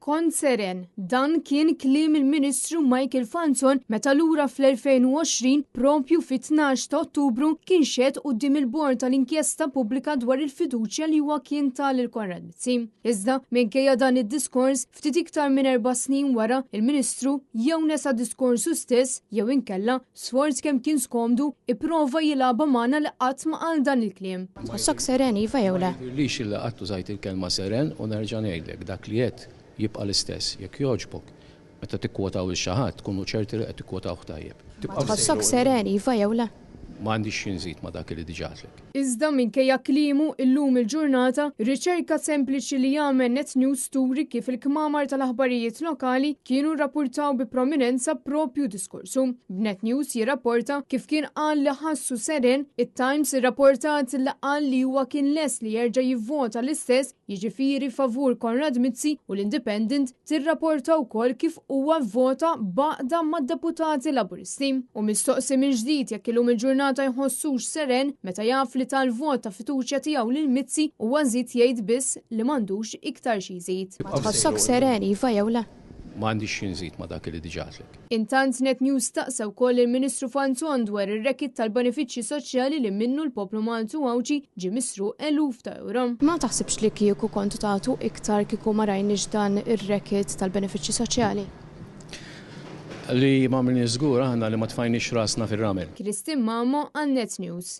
Kont seren, dan kien kliem il-Ministru Michael Fanson meta lura fl-2020 propju fit-12 ta' Ottubru kien xed quddiem il-bord tal-inkjesta pubblika dwar il-fiduċja li huwa kien tal-Konrad Mizzi. Iżda minkejja dan id-diskors ftit iktar minn 4 snin wara il-Ministru jew nesa diskorsu stess jew inkella sforz kemm kien skomdu ipprova jilagħba magħna li qatt ma qal dan il-kliem. Tħossok seren iva jew le? Lix il qatt użajt il-kelma seren u nerġa' ngħidlek dak li qed jibqa' l-istess, jekk jogħġbok. Meta tikkwotaw il-xi ħadd tkunu ċerti li qed tikkwotawh tajjeb. Tħossok seren iva jew le? M'għandix xi nżid ma' dak li diġà għadlek. Iżda minkejja kliemu illum il-ġurnata, riċerka sempliċi li jagħmel Net News turi kif il-kmamar tal-aħbarijiet lokali kienu rrapportaw bi prominenza propju diskorsu. B'Net News jirrapporta kif kien qal li ħassu seren, it-Times irrapportat li qal li huwa kien lest li jerġa' jivvota l-istess, jiġifieri favur Konrad Mizzi u l-Independent tirrapporta wkoll kif huwa vvota baqda mad-deputati Laburisti. U mistoqsi minn ġdid jekk illum il-ġurnata jħossux seren meta jaf li tal-vot ta' fiduċja tiegħu lil Mizzi huwa żied jgħid biss li m'għandux iktar xi jżid. Tħossok seren iva jew le? M'għandix xi nżid ma' dak li diġà għadlek. Intant Net News staqsa wkoll il-Ministru Fanson dwar ir-rekit tal-benefiċċji soċjali li minnu l-poplu Maltu Għawġi ġie misru eluf ta' euro. Ma taħsibx li kieku kontu tagħtu iktar kieku ma rajniex dan ir-rekit tal-benefiċċji soċjali? Li m'għamilniex żgur aħna li ma tfajniex rasna fir-ramel. Kristin Mamo għal Net News.